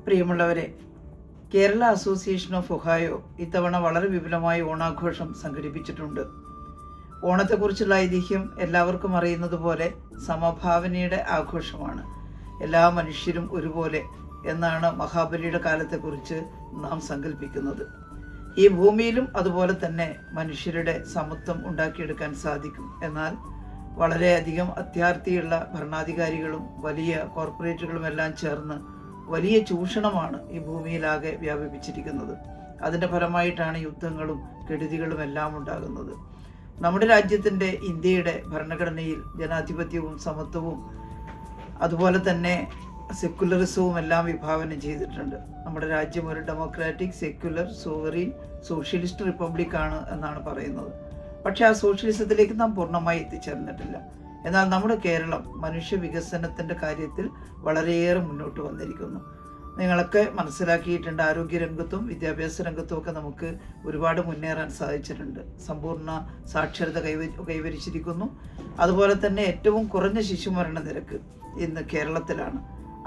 പ്രിയമുള്ളവരെ, Kerala association of Ohio ഇത്തവണ വളരെ വിപുലമായ ഓണാഘോഷം സംഘടിപ്പിച്ചിട്ടുണ്ട്. ഓണത്തെക്കുറിച്ചുള്ള ഐതിഹ്യം എല്ലാവർക്കും അറിയുന്നത് പോലെ സമഭാവനയുടെ ആഘോഷമാണ്. എല്ലാ മനുഷ്യരും ഒരുപോലെ എന്നാണ് മഹാബലിയുടെ കാലത്തെക്കുറിച്ച് നാം സങ്കല്പിക്കുന്നത്. ഈ ഭൂമിയിലും അതുപോലെ തന്നെ മനുഷ്യരുടെ സമത്വം ഉണ്ടാക്കിയെടുക്കാൻ സാധിക്കും. എന്നാൽ വളരെയധികം അത്യാർത്തിയുള്ള ഭരണാധികാരികളും വലിയ കോർപ്പറേറ്റുകളും എല്ലാം ചേർന്ന് വലിയ ചൂഷണമാണ് ഈ ഭൂമിയിലാകെ വ്യാപിപ്പിച്ചിരിക്കുന്നത്. അതിൻ്റെ ഫലമായിട്ടാണ് യുദ്ധങ്ങളും കെടുതികളും എല്ലാം ഉണ്ടാകുന്നത്. നമ്മുടെ രാജ്യത്തിൻ്റെ, ഇന്ത്യയുടെ ഭരണഘടനയിൽ ജനാധിപത്യവും സമത്വവും അതുപോലെ തന്നെ സെക്യുലറിസവും എല്ലാം വിഭാവനം ചെയ്തിട്ടുണ്ട്. നമ്മുടെ രാജ്യം ഒരു ഡെമോക്രാറ്റിക്, സെക്യുലർ, സോവറീൻ, സോഷ്യലിസ്റ്റ് റിപ്പബ്ലിക്കാണ് എന്നാണ് പറയുന്നത്. പക്ഷേ ആ സോഷ്യലിസത്തിലേക്ക് നാം പൂർണ്ണമായി എത്തിച്ചേർന്നിട്ടില്ല. എന്നാൽ നമ്മുടെ കേരളം മനുഷ്യ വികസനത്തിൻ്റെ കാര്യത്തിൽ വളരെയേറെ മുന്നോട്ട് വന്നിരിക്കുന്നു. നിങ്ങളൊക്കെ മനസ്സിലാക്കിയിട്ടുണ്ട്, ആരോഗ്യരംഗത്തും വിദ്യാഭ്യാസ രംഗത്തും ഒക്കെ നമുക്ക് ഒരുപാട് മുന്നേറാൻ സാധിച്ചിട്ടുണ്ട്. സമ്പൂർണ്ണ സാക്ഷരത കൈവരിച്ചിരിക്കുന്നു. അതുപോലെ തന്നെ ഏറ്റവും കുറഞ്ഞ ശിശുമരണ നിരക്ക് ഇന്ന് കേരളത്തിലാണ്.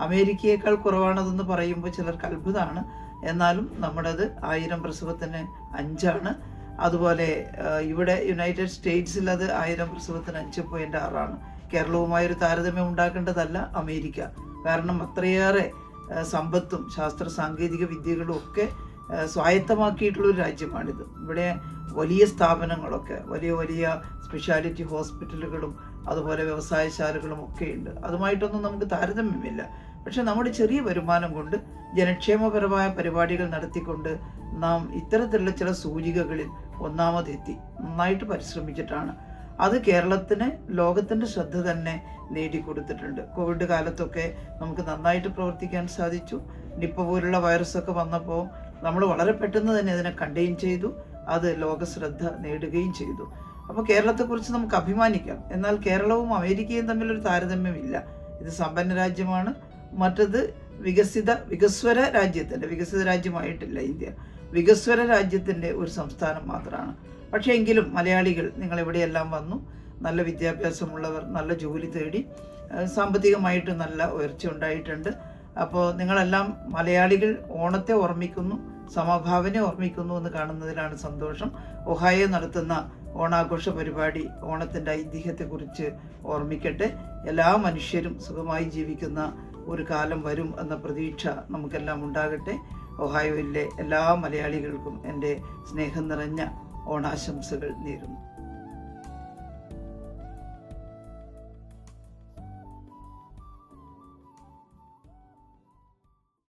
അമേരിക്കയേക്കാൾ കുറവാണതെന്ന് പറയുമ്പോൾ ചിലർക്ക് അത്ഭുതമാണ്. എന്നാലും നമ്മുടേത് 1000 പ്രസവത്തിന് 5 അതുപോലെ ഇവിടെ യുണൈറ്റഡ് സ്റ്റേറ്റ്സിൽ അത് 1000 പ്രസവത്തിന് 5.6. കേരളവുമായൊരു താരതമ്യം ഉണ്ടാക്കേണ്ടതല്ല അമേരിക്ക. കാരണം അത്രയേറെ സമ്പത്തും ശാസ്ത്ര സാങ്കേതിക വിദ്യകളും ഒക്കെ സ്വായത്തമാക്കിയിട്ടുള്ളൊരു രാജ്യമാണിത്. ഇവിടെ വലിയ സ്ഥാപനങ്ങളൊക്കെ, വലിയ വലിയ സ്പെഷ്യാലിറ്റി ഹോസ്പിറ്റലുകളും അതുപോലെ വ്യവസായശാലകളും ഒക്കെ ഉണ്ട്. അതുമായിട്ടൊന്നും നമുക്ക് താരതമ്യമില്ല. പക്ഷെ നമ്മുടെ ചെറിയ വരുമാനം കൊണ്ട് ജനക്ഷേമപരമായ പരിപാടികൾ നടത്തിക്കൊണ്ട് നാം ഇത്തരത്തിലുള്ള ചില സൂചികകളിൽ ഒന്നാമതെത്തി. നന്നായിട്ട് പരിശ്രമിച്ചിട്ടാണ്. അത് കേരളത്തിന് ലോകത്തിൻ്റെ ശ്രദ്ധ തന്നെ നേടിക്കൊടുത്തിട്ടുണ്ട്. കോവിഡ് കാലത്തൊക്കെ നമുക്ക് നന്നായിട്ട് പ്രവർത്തിക്കാൻ സാധിച്ചു. നിപ്പ പോലുള്ള വൈറസൊക്കെ വന്നപ്പോൾ നമ്മൾ വളരെ പെട്ടെന്ന് തന്നെ അതിനെ കണ്ടെയ്ൻ ചെയ്തു. അത് ലോക ശ്രദ്ധ നേടുകയും ചെയ്തു. അപ്പോൾ കേരളത്തെക്കുറിച്ച് നമുക്ക് അഭിമാനിക്കാം. എന്നാൽ കേരളവും അമേരിക്കയും തമ്മിലൊരു താരതമ്യമില്ല. ഇത് സമ്പന്ന രാജ്യമാണ്. മറ്റത് വികസ്വര രാജ്യത്തിൻ്റെ, വികസിത രാജ്യമായിട്ടില്ല ഇന്ത്യ, വികസ്വര രാജ്യത്തിൻ്റെ ഒരു സംസ്ഥാനം മാത്രമാണ്. പക്ഷേ എങ്കിലും മലയാളികൾ നിങ്ങളെവിടെയെല്ലാം വന്നു, നല്ല വിദ്യാഭ്യാസമുള്ളവർ നല്ല ജോലി തേടി, സാമ്പത്തികമായിട്ട് നല്ല ഉയർച്ച ഉണ്ടായിട്ടുണ്ട്. അപ്പോൾ നിങ്ങളെല്ലാം മലയാളികൾ ഓണത്തെ ഓർമ്മിക്കുന്നു, സമഭാവനയെ ഓർമ്മിക്കുന്നു എന്ന് കാണുന്നതിലാണ് സന്തോഷം. ഒഹായോ നടത്തുന്ന ഓണാഘോഷ പരിപാടി ഓണത്തിൻ്റെ ഐതിഹ്യത്തെക്കുറിച്ച് ഓർമ്മിക്കട്ടെ. എല്ലാ മനുഷ്യരും സുഖമായി ജീവിക്കുന്ന ഒരു കാലം വരും എന്ന പ്രതീക്ഷ നമുക്കെല്ലാം ഉണ്ടാകട്ടെ. ഒഹായോയിലെ എല്ലാ മലയാളികൾക്കും എൻ്റെ സ്നേഹം നിറഞ്ഞ ഓണാശംസകൾ നേരുന്നു.